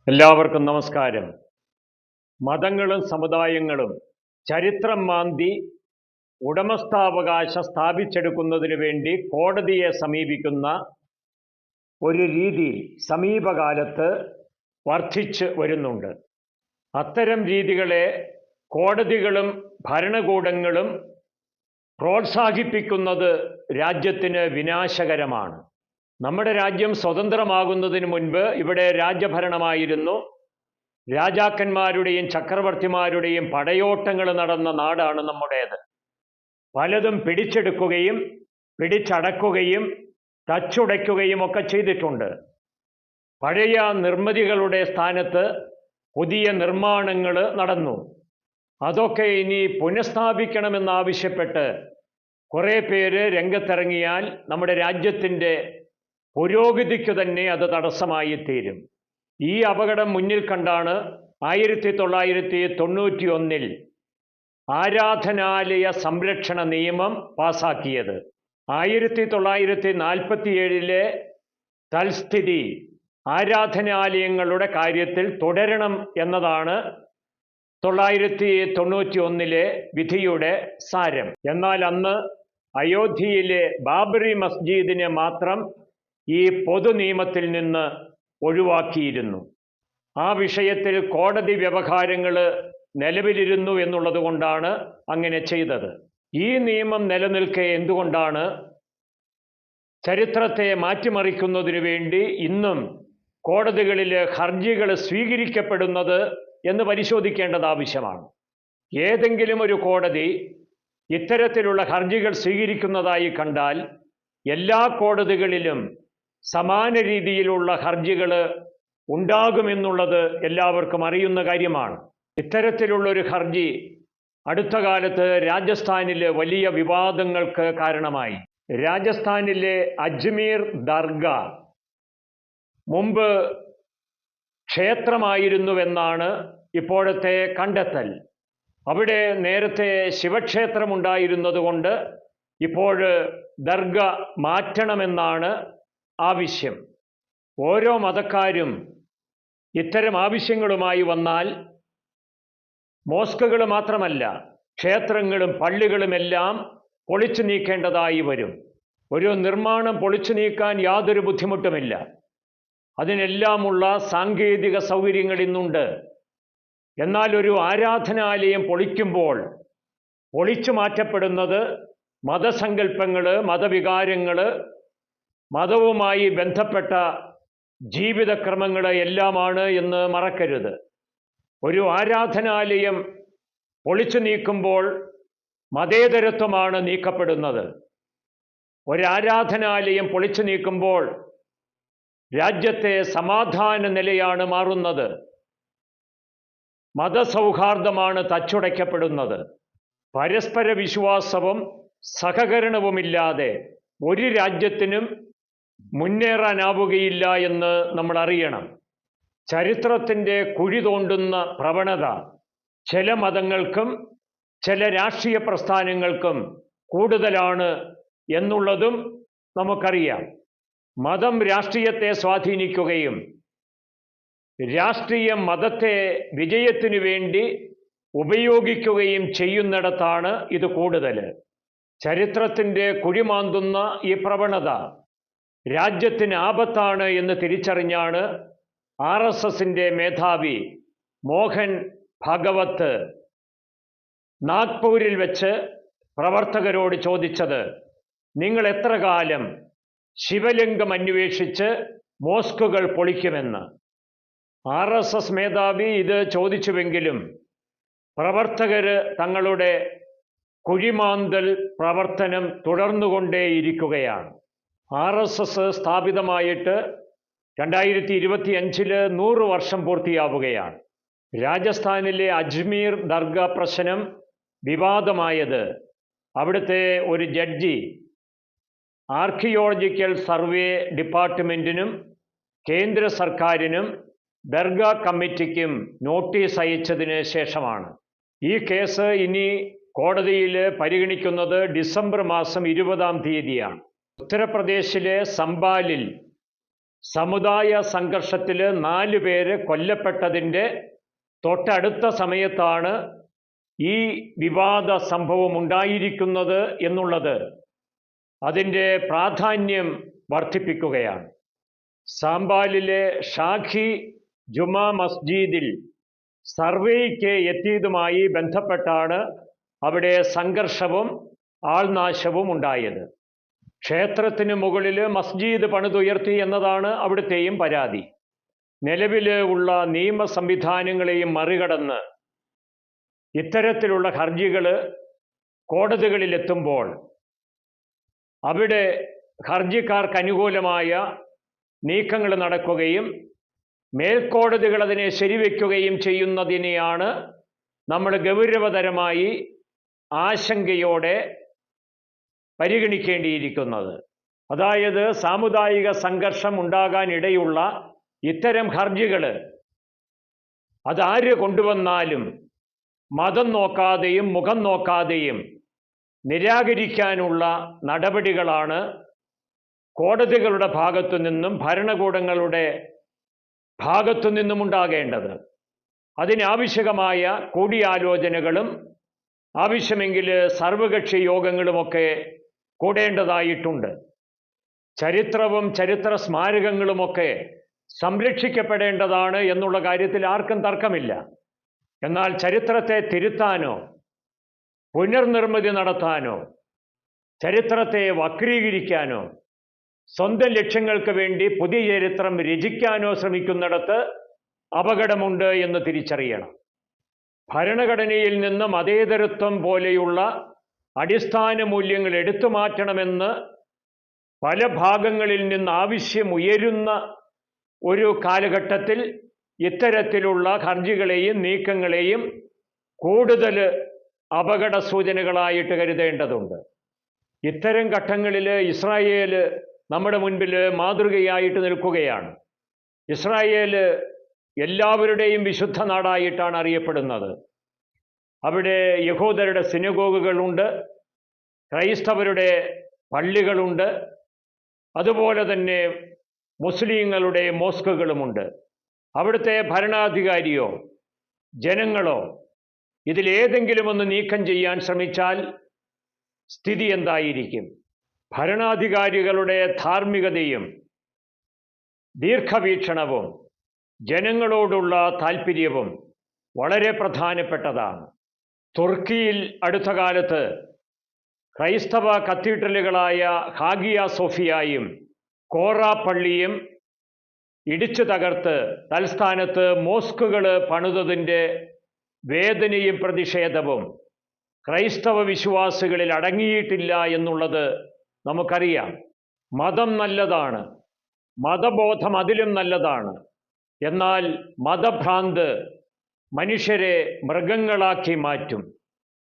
എല്ലാവർക്കും നമസ്കാരം. മതങ്ങളും സമുദായങ്ങളും ചരിത്രം മാന്തി ഉടമസ്ഥാവകാശം സ്ഥാപിച്ചെടുക്കുന്നതിന് വേണ്ടി കോടതിയെ സമീപിക്കുന്ന ഒരു രീതി സമീപകാലത്ത് വർദ്ധിച്ചു വരുന്നുണ്ട്. അത്തരം രീതികളെ കോടതികളും ഭരണകൂടങ്ങളും പ്രോത്സാഹിപ്പിക്കുന്നത് രാജ്യത്തിന് വിനാശകരമാണ്. നമ്മുടെ രാജ്യം സ്വതന്ത്രമാകുന്നതിന് മുൻപ് ഇവിടെ രാജ്യഭരണമായിരുന്നു. രാജാക്കന്മാരുടെയും ചക്രവർത്തിമാരുടെയും പടയോട്ടങ്ങൾ നടന്ന നാടാണ് നമ്മുടേത്. പലതും പിടിച്ചെടുക്കുകയും പിടിച്ചടക്കുകയും തച്ചുടയ്ക്കുകയും ഒക്കെ ചെയ്തിട്ടുണ്ട്. പഴയ നിർമ്മിതികളുടെ സ്ഥാനത്ത് പുതിയ നിർമ്മാണങ്ങൾ നടന്നു. അതൊക്കെ ഇനി പുനഃസ്ഥാപിക്കണമെന്നാവശ്യപ്പെട്ട് കുറേ പേര് രംഗത്തിറങ്ങിയാൽ നമ്മുടെ രാജ്യത്തിൻ്റെ പുരോഗതിക്കു തന്നെ അത് തടസ്സമായി തീരും. ഈ അപകടം മുന്നിൽ കണ്ടാണ് 1991 ആരാധനാലയ സംരക്ഷണ നിയമം പാസാക്കിയത്. 1947 തൽസ്ഥിതി ആരാധനാലയങ്ങളുടെ കാര്യത്തിൽ തുടരണം എന്നതാണ് 1991 വിധിയുടെ സാരം. എന്നാൽ അന്ന് അയോധ്യയിലെ ബാബറി മസ്ജിദിനെ മാത്രം ഈ പൊതു നിയമത്തിൽ നിന്ന് ഒഴിവാക്കിയിരുന്നു. ആ വിഷയത്തിൽ കോടതി വ്യവഹാരങ്ങൾ നിലവിലിരുന്നു എന്നുള്ളത് കൊണ്ടാണ് അങ്ങനെ ചെയ്തത്. ഈ നിയമം നിലനിൽക്കെ എന്തുകൊണ്ടാണ് ചരിത്രത്തെ മാറ്റിമറിക്കുന്നതിനു വേണ്ടി ഇന്നും കോടതികളിൽ ഹർജികൾ സ്വീകരിക്കപ്പെടുന്നത് എന്ന് പരിശോധിക്കേണ്ടത് ആവശ്യമാണ്. ഏതെങ്കിലും ഒരു കോടതി ഇത്തരത്തിലുള്ള ഹർജികൾ സ്വീകരിക്കുന്നതായി കണ്ടാൽ എല്ലാ കോടതികളിലും സമാന രീതിയിലുള്ള ഹർജികൾ ഉണ്ടാകുമെന്നുള്ളത് എല്ലാവർക്കും അറിയുന്ന കാര്യമാണ്. ഇത്തരത്തിലുള്ളൊരു ഹർജി അടുത്ത കാലത്ത് രാജസ്ഥാനിൽ വലിയ വിവാദങ്ങൾക്ക് കാരണമായി. രാജസ്ഥാനിലെ അജ്മീർ ദർഗ മുമ്പ് ക്ഷേത്രമായിരുന്നുവെന്നാണ് ഇപ്പോഴത്തെ കണ്ടെത്തൽ. അവിടെ നേരത്തെ ശിവക്ഷേത്രമുണ്ടായിരുന്നതുകൊണ്ട് ഇപ്പോൾ ദർഗ മാറ്റണമെന്നാണ് ആവശ്യം. ഓരോ മതക്കാരും ഇത്തരം ആവശ്യങ്ങളുമായി വന്നാൽ മോസ്കുകൾ മാത്രമല്ല ക്ഷേത്രങ്ങളും പള്ളികളുമെല്ലാം പൊളിച്ചു നീക്കേണ്ടതായി വരും. ഒരു നിർമ്മാണം പൊളിച്ചു നീക്കാൻ യാതൊരു ബുദ്ധിമുട്ടുമില്ല. അതിനെല്ലാമുള്ള സാങ്കേതിക സൗകര്യങ്ങൾ ഇന്നുണ്ട്. എന്നാൽ ഒരു ആരാധനാലയം പൊളിക്കുമ്പോൾ പൊളിച്ചു മാറ്റപ്പെടുന്നത് മതസങ്കല്പങ്ങൾ, മതവികാരങ്ങൾ, മതവുമായി ബന്ധപ്പെട്ട ജീവിതക്രമങ്ങൾ എല്ലാമാണ് എന്ന് മറക്കരുത്. ഒരു ആരാധനാലയം പൊളിച്ചു നീക്കുമ്പോൾ മതേതരത്വമാണ് നീക്കപ്പെടുന്നത്. ഒരാരാധനാലയം പൊളിച്ചു നീക്കുമ്പോൾ രാജ്യത്തെ സമാധാന നിലയാണ് മാറുന്നത്. മതസൗഹാർദ്ദമാണ് തച്ചുടയ്ക്കപ്പെടുന്നത്. പരസ്പര വിശ്വാസവും സഹകരണവുമില്ലാതെ ഒരു രാജ്യത്തിനും മുന്നേറാനാവുകയില്ല എന്ന് നമ്മൾ അറിയണം. ചരിത്രത്തിൻ്റെ കുഴി തോണ്ടുന്ന പ്രവണത ചില മതങ്ങൾക്കും ചില രാഷ്ട്രീയ പ്രസ്ഥാനങ്ങൾക്കും കൂടുതലാണ് എന്നുള്ളതും നമുക്കറിയാം. മതം രാഷ്ട്രീയത്തെ സ്വാധീനിക്കുകയും രാഷ്ട്രീയം മതത്തെ വിജയത്തിനു വേണ്ടി ഉപയോഗിക്കുകയും ചെയ്യുന്നിടത്താണ് ഇത് കൂടുതൽ. ചരിത്രത്തിൻ്റെ കുഴിമാന്തുന്ന ഈ പ്രവണത രാജ്യത്തിന് ആപത്താണ് എന്ന് തിരിച്ചറിഞ്ഞാണ് RSSന്റെ മേധാവി മോഹൻ ഭാഗവത് നാഗ്പൂരിൽ വെച്ച് പ്രവർത്തകരോട് ചോദിച്ചത്, നിങ്ങൾ എത്ര കാലം ശിവലിംഗം അന്വേഷിച്ച് മോസ്കുകൾ പൊളിക്കുമെന്ന്. RSS മേധാവി ഇത് ചോദിച്ചുവെങ്കിലും പ്രവർത്തകർ തങ്ങളുടെ കുഴിമാന്തൽ പ്രവർത്തനം തുടർന്നുകൊണ്ടേയിരിക്കുകയാണ്. RSS സ്ഥാപിതമായിട്ട് 2025 100 വർഷം പൂർത്തിയാവുകയാണ്. രാജസ്ഥാനിലെ അജ്മീർ ദർഗ പ്രശ്നം വിവാദമായത് അവിടുത്തെ ഒരു ജഡ്ജി ആർക്കിയോളജിക്കൽ സർവേ ഡിപ്പാർട്ട്മെൻറ്റിനും കേന്ദ്ര സർക്കാരിനും ദർഗ കമ്മിറ്റിക്കും നോട്ടീസ് അയച്ചതിന് ശേഷമാണ്. ഈ കേസ് ഇനി കോടതിയിൽ പരിഗണിക്കുന്നത് ഡിസംബർ മാസം 20-ാം തീയതിയാണ്. ഉത്തർപ്രദേശിലെ സംബാലിൽ സമുദായ സംഘർഷത്തിൽ 4 പേര് കൊല്ലപ്പെട്ടതിൻ്റെ തൊട്ടടുത്ത സമയത്താണ് ഈ വിവാദ സംഭവം ഉണ്ടായിരിക്കുന്നത് എന്നുള്ളത് അതിൻ്റെ പ്രാധാന്യം വർദ്ധിപ്പിക്കുകയാണ്. സാംബാലിലെ ഷാഖി ജുമാ മസ്ജിദിൽ സർവേയ്ക്ക് എത്തിയതുമായി ബന്ധപ്പെട്ടാണ് അവിടെ സംഘർഷവും ആൾനാശവും ഉണ്ടായത്. ക്ഷേത്രത്തിന് മുകളിൽ മസ്ജിദ് പണിതുയർത്തി എന്നതാണ് അവിടുത്തെയും പരാതി. നിലവിൽ ഉള്ള നിയമ സംവിധാനങ്ങളെയും മറികടന്ന് ഇത്തരത്തിലുള്ള ഹർജികൾ കോടതികളിലെത്തുമ്പോൾ അവിടെ ഹർജിക്കാർക്ക് അനുകൂലമായ നീക്കങ്ങൾ നടക്കുകയും മേൽക്കോടതികൾ അതിനെ ശരിവെക്കുകയും ചെയ്യുന്നതിനെയാണ് നമ്മൾ ഗൗരവതരമായി ആശങ്കയോടെ പരിഗണിക്കേണ്ടിയിരിക്കുന്നത്. അതായത് സാമുദായിക സംഘർഷം ഉണ്ടാകാനിടയുള്ള ഇത്തരം ഹർജികൾ അതാര് കൊണ്ടുവന്നാലും മതം നോക്കാതെയും മുഖം നോക്കാതെയും നിരാകരിക്കാനുള്ള നടപടികളാണ് കോടതികളുടെ ഭാഗത്തു നിന്നും ഭരണകൂടങ്ങളുടെ ഭാഗത്തു നിന്നും ഉണ്ടാകേണ്ടത്. അതിനാവശ്യമായ കൂടിയാലോചനകളും ആവശ്യമെങ്കിൽ സർവകക്ഷി യോഗങ്ങളുമൊക്കെ കൂടേണ്ടതായിട്ടുണ്ട്. ചരിത്രവും ചരിത്ര സ്മാരകങ്ങളുമൊക്കെ സംരക്ഷിക്കപ്പെടേണ്ടതാണ് എന്നുള്ള കാര്യത്തിൽ ആർക്കും തർക്കമില്ല. എന്നാൽ ചരിത്രത്തെ തിരുത്താനോ പുനർനിർമ്മിതി നടത്താനോ ചരിത്രത്തെ വക്രീകരിക്കാനോ സ്വന്തം ലക്ഷ്യങ്ങൾക്ക് വേണ്ടി പുതിയ ചരിത്രം രചിക്കാനോ ശ്രമിക്കുന്നിടത്ത് അപകടമുണ്ട് എന്ന് തിരിച്ചറിയണം. ഭരണഘടനയിൽ നിന്ന് മതേതരത്വം പോലെയുള്ള അടിസ്ഥാന മൂല്യങ്ങൾ എടുത്തു മാറ്റണമെന്ന് പല ഭാഗങ്ങളിൽ നിന്ന് ആവശ്യമുയരുന്ന ഒരു കാലഘട്ടത്തിൽ ഇത്തരത്തിലുള്ള ഹർജികളെയും നീക്കങ്ങളെയും കൂടുതൽ അപകട സൂചനകളായിട്ട് കരുതേണ്ടതുണ്ട്. ഇത്തരം ഘട്ടങ്ങളിൽ ഇസ്രായേൽ നമ്മുടെ മുൻപിൽ മാതൃകയായിട്ട് നിൽക്കുകയാണ്. ഇസ്രായേൽ എല്ലാവരുടെയും വിശുദ്ധ നാടായിട്ടാണ് അറിയപ്പെടുന്നത്. അവിടെ യഹൂദരുടെ സിനഗോഗുകളുണ്ട്, ക്രൈസ്തവരുടെ പള്ളികളുണ്ട്, അതുപോലെ തന്നെ മുസ്ലിങ്ങളുടെ മോസ്കുകളുമുണ്ട്. അവിടുത്തെ ഭരണാധികാരിയോ ജനങ്ങളോ ഇതിലേതെങ്കിലും ഒന്ന് നീക്കം ചെയ്യാൻ ശ്രമിച്ചാൽ സ്ഥിതി എന്തായിരിക്കും? ഭരണാധികാരികളുടെ ധാർമ്മികതയും ദീർഘവീക്ഷണവും ജനങ്ങളോടുള്ള താൽപ്പര്യവും വളരെ പ്രധാനപ്പെട്ടതാണ്. തുർക്കിയിൽ അടുത്ത കാലത്ത് ക്രൈസ്തവ കത്തീഡ്രലുകളായ ഹാഗിയ സോഫിയയും കോറ പള്ളിയും ഇടിച്ചു തകർത്ത് തൽസ്ഥാനത്ത് മോസ്കുകൾ പണിതതിൻ്റെ വേദനയും പ്രതിഷേധവും ക്രൈസ്തവ വിശ്വാസികളിൽ അടങ്ങിയിട്ടില്ല എന്നുള്ളത് നമുക്കറിയാം. മതം നല്ലതാണ്, മതബോധം അതിലും നല്ലതാണ്. എന്നാൽ മതഭ്രാന്ത് മനുഷ്യരെ മൃഗങ്ങളാക്കി മാറ്റും.